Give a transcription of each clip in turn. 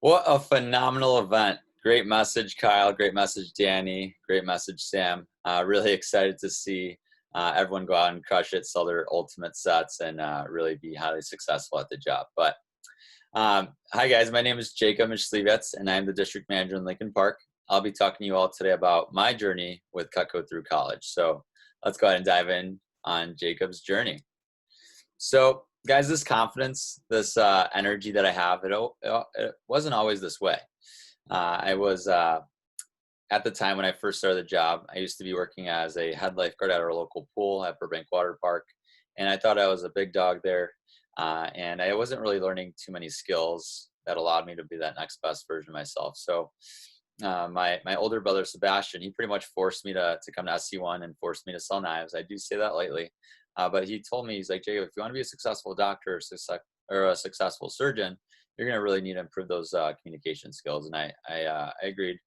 What a phenomenal event. Great message, Kyle. Great message, Danny. Great message, Sam. Really excited to see everyone go out and crush it, sell their ultimate sets, and really be highly successful at the job. But hi, guys. My name is Jakub, and I'm the district manager in Lincoln Park. I'll be talking to you all today about my journey with Cutco through college. So let's go ahead and dive in on Jakub's journey. So, guys, this confidence, this energy that I have, it wasn't always this way. I was at the time when I first started the job, I used to be working as a head lifeguard at our local pool at Burbank Water Park, and I thought I was a big dog there, and I wasn't really learning too many skills that allowed me to be that next best version of myself. So my older brother Sebastian, he pretty much forced me to come to SC1 and forced me to sell knives. I do say that lightly, but he told me, he's like, Jacob, if you want to be a successful doctor or a successful surgeon, you're going to really need to improve those communication skills. And I agreed,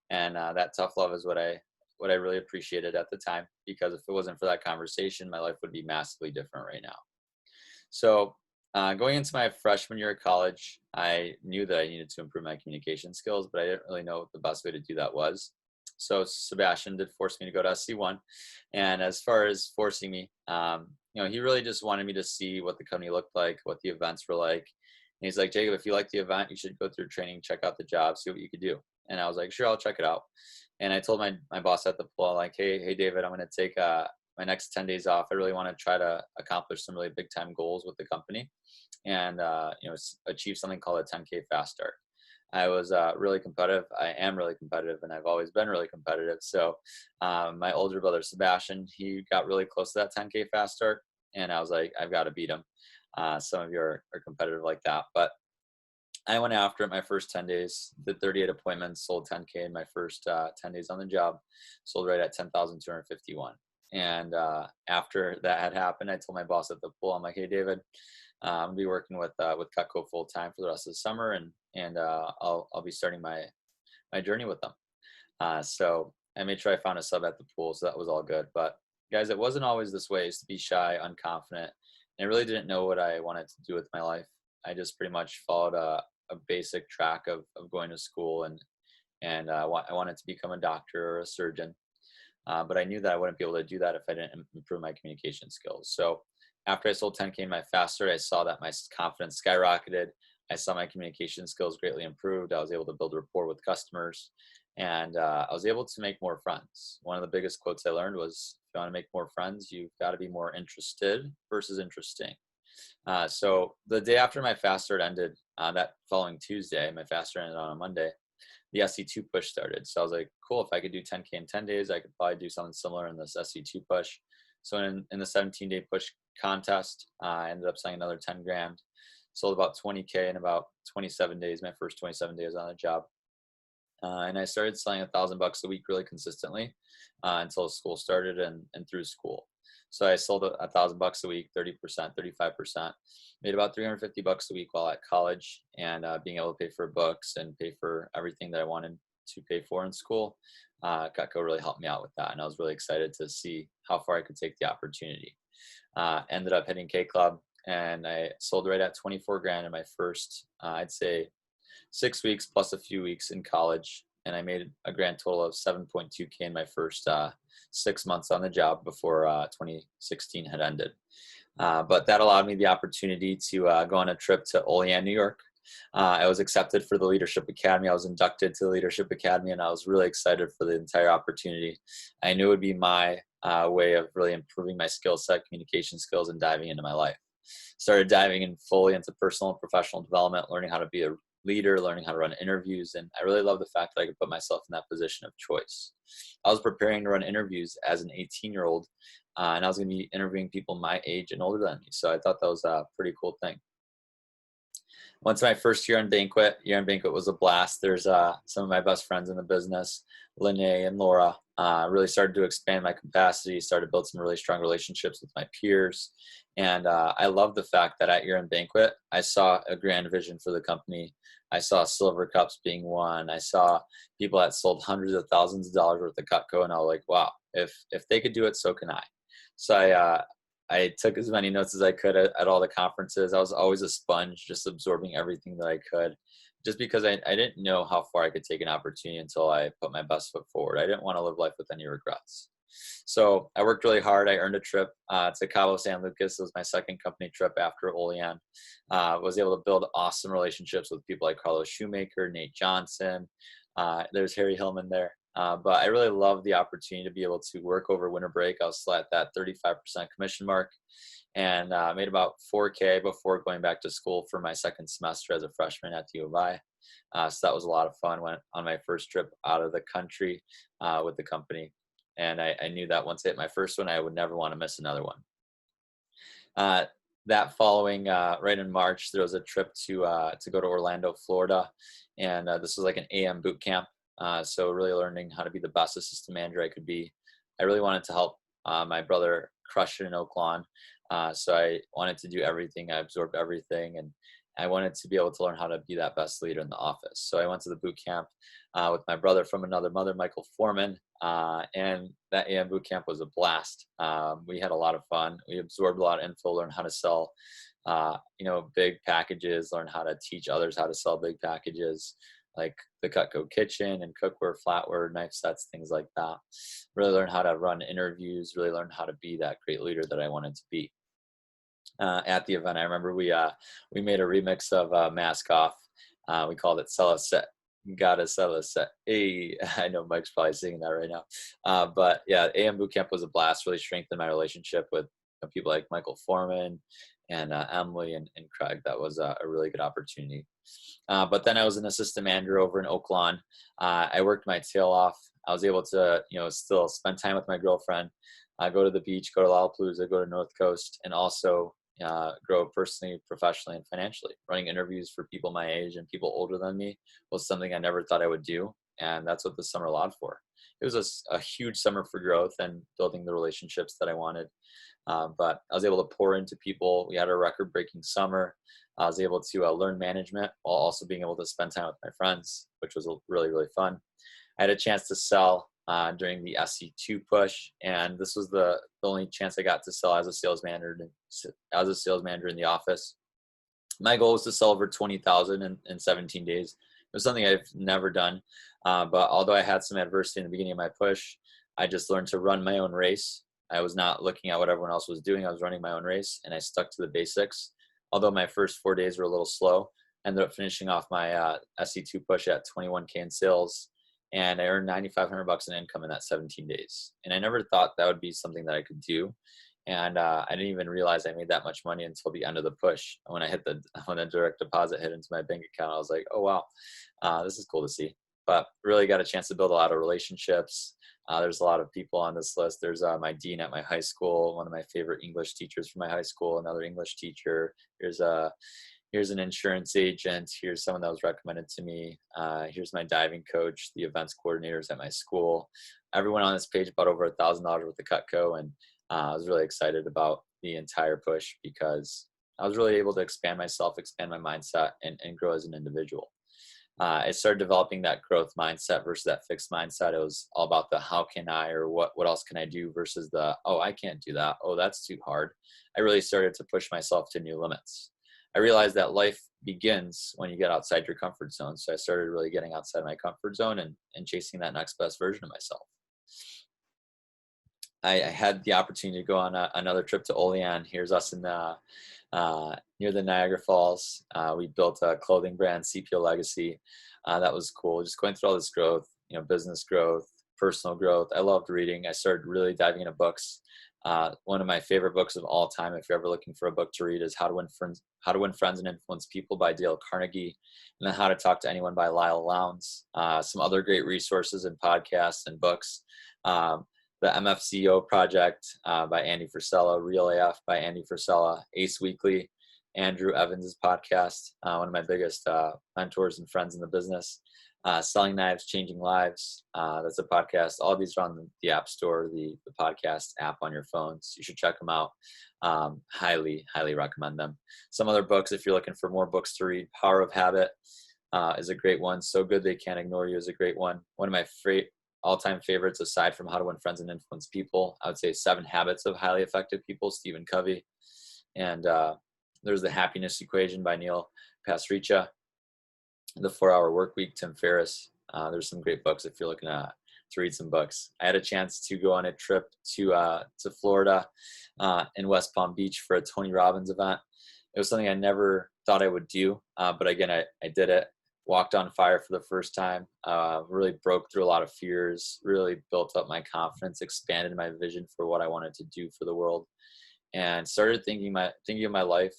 and that tough love is what I really appreciated at the time, because if it wasn't for that conversation, my life would be massively different right now. So going into my freshman year of college, I knew that I needed to improve my communication skills, but I didn't really know what the best way to do that was. So Sebastian did force me to go to SC1. And as far as forcing me, he really just wanted me to see what the company looked like, what the events were like. And he's like, Jacob, if you like the event, you should go through training, check out the job, see what you could do. And I was like, sure, I'll check it out. And I told my boss at the pool, like, hey, David, I'm going to take my next 10 days off. I really want to try to accomplish some really big time goals with the company and, achieve something called a 10K fast start. I was really competitive. I am really competitive, and I've always been really competitive. So my older brother, Sebastian, he got really close to that 10K fast start, and I was like, I've got to beat him. Some of you are competitive like that, but I went after it my first 10 days, did 38 appointments, sold 10K in my first 10 days on the job, sold right at 10,251. And after that had happened, I told my boss at the pool, I'm like, hey, David, I'm gonna be working with Cutco full time for the rest of the summer, and I'll be starting my journey with them. So I made sure I found a sub at the pool, so that was all good. But guys, it wasn't always this way. I used to be shy, unconfident, and I really didn't know what I wanted to do with my life. I just pretty much followed a basic track of going to school, and I wanted to become a doctor or a surgeon. But I knew that I wouldn't be able to do that if I didn't improve my communication skills. So after I sold 10K in my fast start, I saw that my confidence skyrocketed. I saw my communication skills greatly improved. I was able to build rapport with customers, and I was able to make more friends. One of the biggest quotes I learned was, if you want to make more friends, you've got to be more interested versus interesting. So the day after my fast start ended, that following Tuesday, my fast start ended on a Monday, the SC2 push started. So I was like, cool, if I could do 10K in 10 days, I could probably do something similar in this SC2 push. So in the 17-day push contest, I ended up selling another 10 grand, sold about 20K in about 27 days, my first 27 days on the job. And I started selling $1,000 a week really consistently until school started and through school. So I sold $1,000 a week, 30%, 35%, made about $350 a week while at college, and being able to pay for books and pay for everything that I wanted to pay for in school. Cutco really helped me out with that, and I was really excited to see how far I could take the opportunity. Ended up hitting K Club, and I sold right at 24 grand in my first, I'd say, 6 weeks plus a few weeks in college, and I made a grand total of 7.2K in my first 6 months on the job before 2016 had ended. But that allowed me the opportunity to go on a trip to Olean, New York. I was accepted for the Leadership Academy. I was inducted to the Leadership Academy, and I was really excited for the entire opportunity. I knew it would be my way of really improving my skill set, communication skills, and diving into my life. Started diving in fully into personal and professional development, learning how to be a leader, learning how to run interviews, and I really love the fact that I could put myself in that position of choice. I was preparing to run interviews as an 18-year-old, and I was going to be interviewing people my age and older than me, so I thought that was a pretty cool thing. Once my first year on banquet was a blast. There's some of my best friends in the business, Lene and Laura. Really started to expand my capacity, started to build some really strong relationships with my peers. And I love the fact that at year-end banquet, I saw a grand vision for the company. I saw silver cups being won. I saw people that sold hundreds of thousands of dollars worth of Cutco, and I was like, wow, if they could do it, so can I. So I took as many notes as I could at all the conferences. I was always a sponge, just absorbing everything that I could, just because I didn't know how far I could take an opportunity until I put my best foot forward. I didn't want to live life with any regrets. So I worked really hard. I earned a trip to Cabo San Lucas. It was my second company trip after Olean. Was able to build awesome relationships with people like Carlos Shoemaker, Nate Johnson. There's Harry Hillman there. But I really loved the opportunity to be able to work over winter break. I was still at that 35% commission mark, and made about 4K before going back to school for my second semester as a freshman at the U of I. So that was a lot of fun. Went on my first trip out of the country with the company. And I knew that once I hit my first one, I would never want to miss another one. That following, right in March, there was a trip to go to Orlando, Florida, and this was like an AM boot camp. So really learning how to be the best assistant manager I could be. I really wanted to help my brother crush it in Oak Lawn. So I wanted to do everything. I absorbed everything, and I wanted to be able to learn how to be that best leader in the office. So I went to the boot camp with my brother from another mother, Michael Foreman, and that AM boot camp was a blast. We had a lot of fun. We absorbed a lot of info, learned how to sell, big packages, learn how to teach others how to sell big packages, like the Cutco kitchen and cookware, flatware, knife sets, things like that. Really learn how to run interviews, really learn how to be that great leader that I wanted to be. At the event, I remember we made a remix of Mask Off. We called it Sell a Set. Gotta sell a set. Hey, I know Mike's probably singing that right now. But yeah, AM Bootcamp was a blast, really strengthened my relationship with people like Michael Foreman and Emily and Craig. That was a really good opportunity. But then I was an assistant manager over in Oak Lawn. I worked my tail off. I was able to, still spend time with my girlfriend, go to the beach, go to Lollapalooza, go to North Coast, and also grow personally, professionally, and financially. Running interviews for people my age and people older than me was something I never thought I would do, and that's what the summer allowed for. It was a huge summer for growth and building the relationships that I wanted. But I was able to pour into people. We had a record-breaking summer. I was able to learn management while also being able to spend time with my friends, which was really, really fun. I had a chance to sell during the SC2 push, and this was the only chance I got to sell as a sales manager in the office. My goal was to sell over 20,000 in 17 days. It was something I've never done, but although I had some adversity in the beginning of my push, I just learned to run my own race. I was not looking at what everyone else was doing. I was running my own race, and I stuck to the basics. Although my first 4 days were a little slow, I ended up finishing off my SC2 push at 21K in sales, and I earned $9,500 in income in that 17 days. And I never thought that would be something that I could do. And I didn't even realize I made that much money until the end of the push. When the direct deposit hit into my bank account, I was like, oh, wow, this is cool to see. But really got a chance to build a lot of relationships. There's a lot of people on this list. There's my dean at my high school, one of my favorite English teachers from my high school, another English teacher. Here's an insurance agent. Here's someone that was recommended to me. Here's my diving coach, the events coordinators at my school. Everyone on this page bought over $1,000 worth of Cutco, and I was really excited about the entire push because I was really able to expand myself, expand my mindset, and grow as an individual. I started developing that growth mindset versus that fixed mindset. It was all about the how can I, or what else can I do, versus the, oh, I can't do that. Oh, that's too hard. I really started to push myself to new limits. I realized that life begins when you get outside your comfort zone. So I started really getting outside my comfort zone and chasing that next best version of myself. I had the opportunity to go on another trip to Olean. Here's us in near the Niagara Falls. We built a clothing brand, CPO Legacy. That was cool. Just going through all this growth, business growth, personal growth. I loved reading. I started really diving into books. One of my favorite books of all time, if you're ever looking for a book to read, is How to Win Friends and Influence People by Dale Carnegie, and then How to Talk to Anyone by Lyle Lowndes. Some other great resources and podcasts and books. The MFCEO Project by Andy Frisella, Real AF by Andy Frisella, Ace Weekly, Andrew Evans' podcast, one of my biggest mentors and friends in the business. Selling Knives, Changing Lives. That's a podcast. All of these are on the App Store, the podcast app on your phones. You should check them out. Highly, highly recommend them. Some other books, if you're looking for more books to read, Power of Habit is a great one. So Good They Can't Ignore You is a great one. One of my all-time favorites, aside from How to Win Friends and Influence People, I would say 7 Habits of Highly Effective People, Stephen Covey. And there's The Happiness Equation by Neil Pasricha. The 4-Hour Work Week, Tim Ferriss. There's some great books if you're looking to read some books. I had a chance to go on a trip to Florida in West Palm Beach for a Tony Robbins event. It was something I never thought I would do, but again, I did it. Walked on fire for the first time, really broke through a lot of fears, really built up my confidence, expanded my vision for what I wanted to do for the world, and started thinking of my life,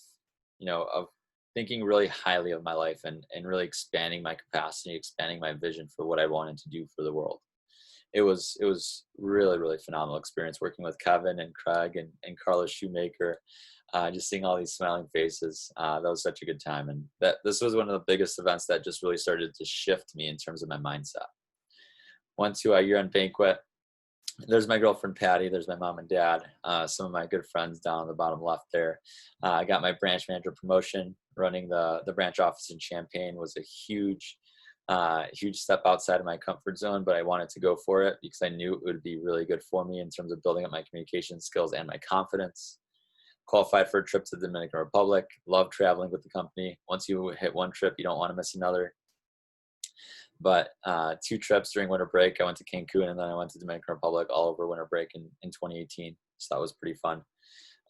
of thinking really highly of my life and really expanding my capacity, expanding my vision for what I wanted to do for the world. It was really, really phenomenal experience working with Kevin and Craig and Carlos Shoemaker. Just seeing all these smiling faces, that was such a good time. And this was one of the biggest events that just really started to shift me in terms of my mindset. Went to a year-end banquet. There's my girlfriend, Patty. There's my mom and dad. Some of my good friends down on the bottom left there. I got my branch manager promotion. Running the branch office in Champaign was a huge step outside of my comfort zone, but I wanted to go for it because I knew it would be really good for me in terms of building up my communication skills and my confidence. Qualified for a trip to the Dominican Republic. Love traveling with the company. Once you hit one trip, you don't want to miss another. But 2 trips during winter break. I went to Cancun and then I went to Dominican Republic all over winter break in 2018. So that was pretty fun.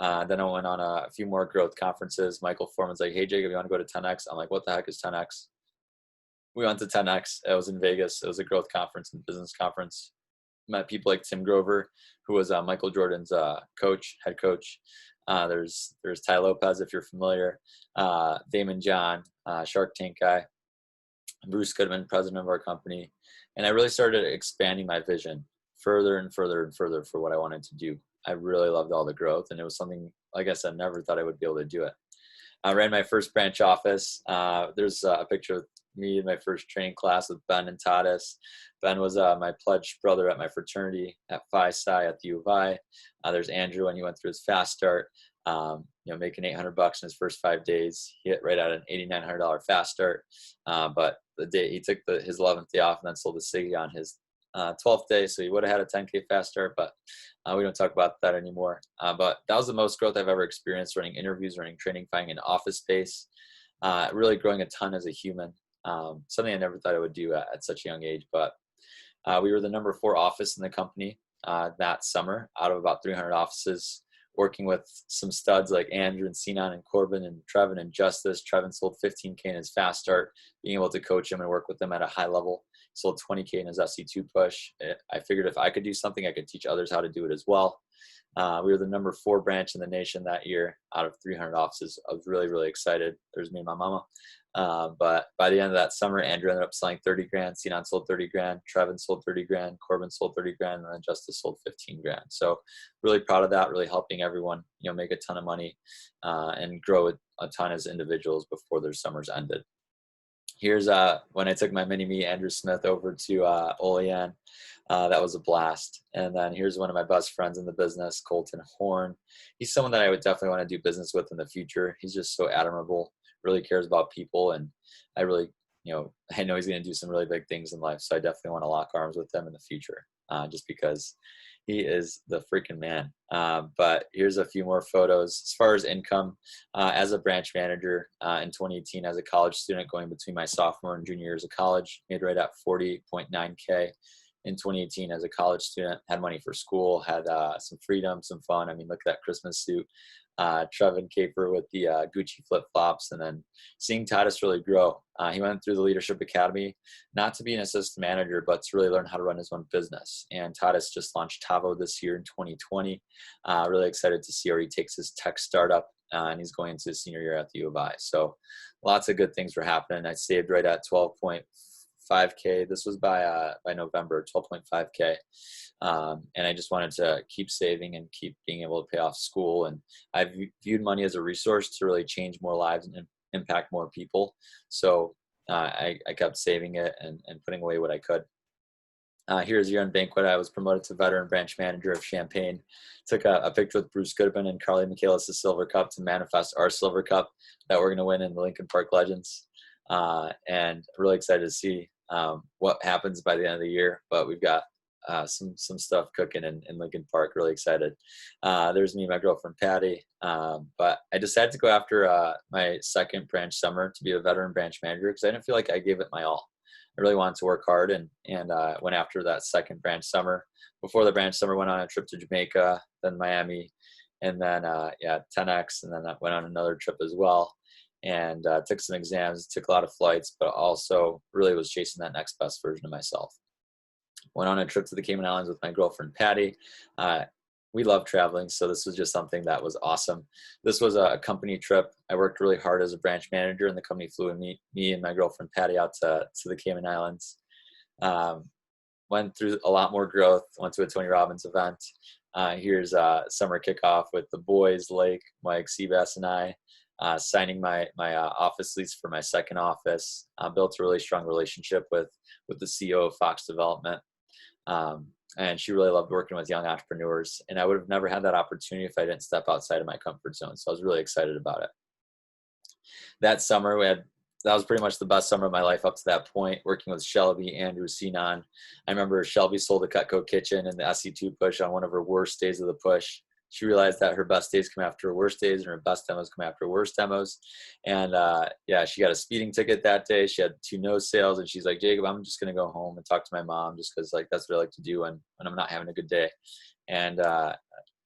Then I went on a few more growth conferences. Michael Foreman's like, hey, Jacob, you want to go to 10X? I'm like, what the heck is 10X? We went to 10X. It was in Vegas. It was a growth conference and business conference. Met people like Tim Grover, who was Michael Jordan's head coach. There's Ty Lopez, if you're familiar, Damon John, Shark Tank guy, Bruce Goodman, president of our company. And I really started expanding my vision further and further and further for what I wanted to do. I really loved all the growth, and it was something, like I said, never thought I would be able to do it. I ran my first branch office. There's a picture of me in my first training class with Ben and Tadas. Ben was my pledged brother at my fraternity at Phi Psi at the U of I. There's Andrew when he went through his fast start, making $800 in his first 5 days. He hit right at an $8,900 fast start. But the day he took his 11th day off and then sold the Siggy on his 12th day. So he would have had a 10K fast start, but we don't talk about that anymore. But that was the most growth I've ever experienced, running interviews, running training, finding an office space, really growing a ton as a human. Something I never thought I would do at such a young age, but we were the number 4 office in the company that summer out of about 300 offices, working with some studs like Andrew and Sinan and Corbin and Trevin and Justice. Trevin sold 15K in his fast start, being able to coach him and work with them at a high level. Sold 20K in his SC2 push. I figured if I could do something, I could teach others how to do it as well. We were the number 4 branch in the nation that year out of 300 offices. I was really, really excited. There's me and my mama. But by the end of that summer, Andrew ended up selling 30 grand. Sinan sold 30 grand. Trevin sold 30 grand. Corbin sold 30 grand. And then Justice sold 15 grand. So really proud of that, really helping everyone, make a ton of money and grow a ton as individuals before their summers ended. Here's when I took my mini-me, Andrew Smith, over to Olean. That was a blast. And then here's one of my best friends in the business, Colton Horn. He's someone that I would definitely want to do business with in the future. He's just so admirable, really cares about people. And I really, I know he's going to do some really big things in life. So I definitely want to lock arms with him in the future just because he is the freaking man. But here's a few more photos. As far as income, as a branch manager in 2018, as a college student going between my sophomore and junior years of college, made right at 40.9K in 2018 as a college student, had money for school, had some freedom, some fun. I mean, look at that Christmas suit. Trevin Caper with the Gucci flip-flops, and then seeing Tadas really grow. He went through the Leadership Academy, not to be an assistant manager, but to really learn how to run his own business. And Tadas just launched Cabo this year in 2020. Really excited to see where he takes his tech startup, and he's going into his senior year at the U of I. So lots of good things were happening. I saved right at 12.5K. This was by November, 12.5K. And I just wanted to keep saving and keep being able to pay off school. And I viewed money as a resource to really change more lives and impact more people. So I kept saving it and putting away what I could. Here's year-end banquet. I was promoted to veteran branch manager of Champaign. Took a picture with Bruce Goodman and Carly Michaelis' Silver Cup to manifest our Silver Cup that we're going to win in the Lincoln Park Legends. And really excited to see what happens by the end of the year. But we've got some stuff cooking in Lincoln Park. Really excited. There's me and my girlfriend Patty. But I decided to go after my second branch summer to be a veteran branch manager because I didn't feel like I gave it my all. I really wanted to work hard and went after that second branch summer. Before the branch summer, went on a trip to Jamaica, then Miami, and then 10X, and then I went on another trip as well. And took some exams, took a lot of flights, but also really was chasing that next best version of myself. Went on a trip to the Cayman Islands with my girlfriend Patty. We love traveling, so this was just something that was awesome. This was a company trip. I worked really hard as a branch manager, and the company flew me and my girlfriend Patty out to the Cayman Islands. Went through a lot more growth. Went to a Tony Robbins event. Here's summer kickoff with the boys, Lake, Mike, Sebastian, and I, signing my office lease for my second office. Built a really strong relationship with the CEO of Fox Development. And she really loved working with young entrepreneurs. And I would have never had that opportunity if I didn't step outside of my comfort zone. So I was really excited about it. That summer, that was pretty much the best summer of my life up to that point, working with Shelby, Andrew, Sinan. I remember Shelby sold the Cutco kitchen in the SC2 push on one of her worst days of the push. She realized that her best days come after her worst days and her best demos come after her worst demos. And she got a speeding ticket that day. She had 2 no sales, and she's like, Jacob, I'm just going to go home and talk to my mom just because that's what I like to do when I'm not having a good day. And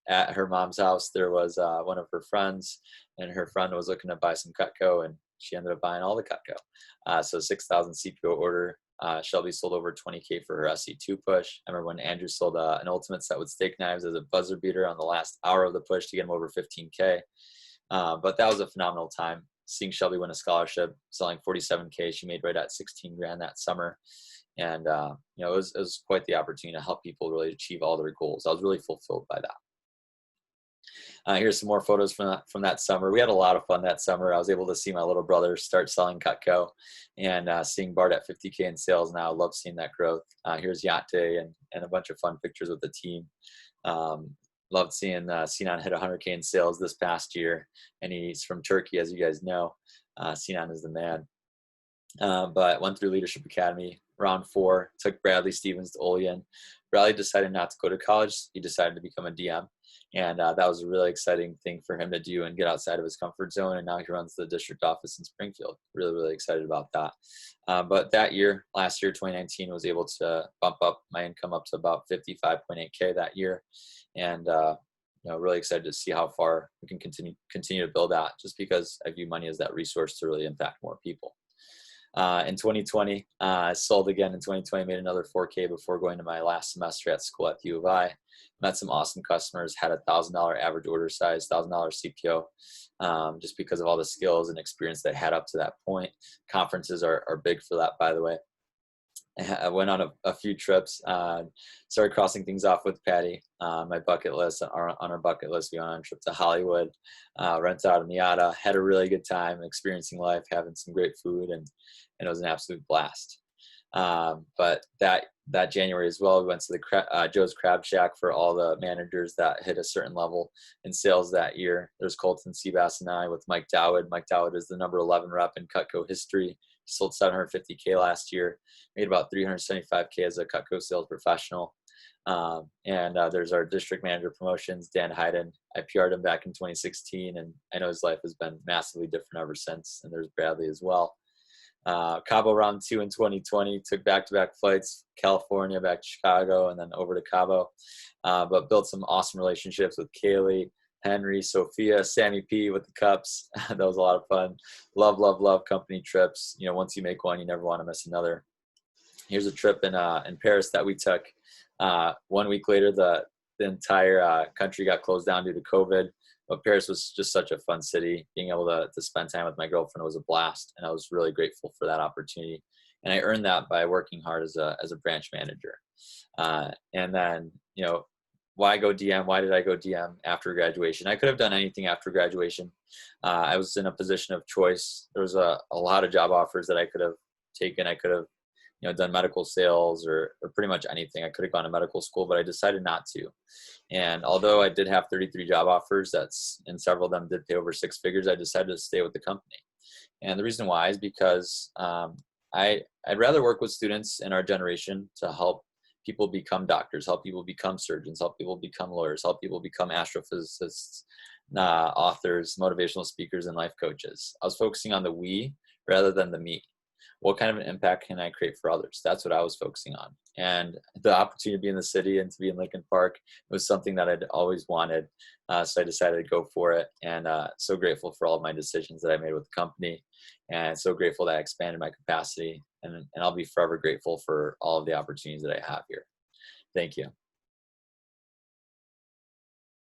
at her mom's house, there was one of her friends, and her friend was looking to buy some Cutco, and she ended up buying all the Cutco. So 6,000 CPO order. Shelby sold over 20K for her SC2 push. I remember when Andrew sold an ultimate set with steak knives as a buzzer beater on the last hour of the push to get him over 15K. But that was a phenomenal time. Seeing Shelby win a scholarship, selling 47K, she made right at 16 grand that summer. And, it was quite the opportunity to help people really achieve all their goals. I was really fulfilled by that. Here's some more photos from that summer. We had a lot of fun that summer. I was able to see my little brother start selling Cutco and seeing Bart at 50K in sales now. I love seeing that growth. Here's Yacht Day and a bunch of fun pictures with the team. Loved seeing Sinan hit 100K in sales this past year, and he's from Turkey, as you guys know. Sinan is the man. But went through Leadership Academy, round 4, took Bradley Stevens to Olean. Bradley decided not to go to college. He decided to become a DM. And that was a really exciting thing for him to do and get outside of his comfort zone. And now he runs the district office in Springfield. Really, really excited about that. But that year, last year, 2019, was able to bump up my income up to about 55.8K that year. And, really excited to see how far we can continue to build out, just because I view money as that resource to really impact more people. In 2020, I sold again in 2020, made another 4K before going to my last semester at school at the U of I. Met some awesome customers, had $1,000 average order size, $1,000 CPO, just because of all the skills and experience that I had up to that point. Conferences are big for that, by the way. I went on a few trips, started crossing things off with Patty. My bucket list, on our bucket list, we went on a trip to Hollywood, rented out a Miata, had a really good time, experiencing life, having some great food, and it was an absolute blast. But that January as well, we went to the Joe's Crab Shack for all the managers that hit a certain level in sales that year. There's Colton, Sebastian, and I with Mike Dowd. Mike Dowd is the number 11 rep in Cutco history. He sold 750K last year, made about 375K as a Cutco sales professional. And there's our district manager promotions, Dan Hayden. I PR'd him back in 2016, and I know his life has been massively different ever since. And there's Bradley as well. Cabo round 2 in 2020, took back-to-back flights, California, back to Chicago, and then over to Cabo. But built some awesome relationships with Kaylee, Henry, Sophia, Sammy P with the cups. That was a lot of fun. Love company trips. Once you make one, you never want to miss another. Here's a trip in Paris that we took. 1 week later, the entire country got closed down due to COVID. But Paris was just such a fun city. Being able to spend time with my girlfriend was a blast, and I was really grateful for that opportunity. And I earned that by working hard as a branch manager. And then, why go DM? Why did I go DM after graduation? I could have done anything after graduation. I was in a position of choice. There was a lot of job offers that I could have taken. I could have done medical sales or pretty much anything. I could have gone to medical school, but I decided not to. And although I did have 33 job offers, and several of them did pay over 6 figures, I decided to stay with the company. And the reason why is because I'd rather work with students in our generation to help people become doctors, help people become surgeons, help people become lawyers, help people become astrophysicists, authors, motivational speakers, and life coaches. I was focusing on the we rather than the me. What kind of an impact can I create for others? That's what I was focusing on. And the opportunity to be in the city and to be in Lincoln Park was something that I'd always wanted. So I decided to go for it. And so grateful for all of my decisions that I made with the company. And so grateful that I expanded my capacity. And I'll be forever grateful for all of the opportunities that I have here. Thank you.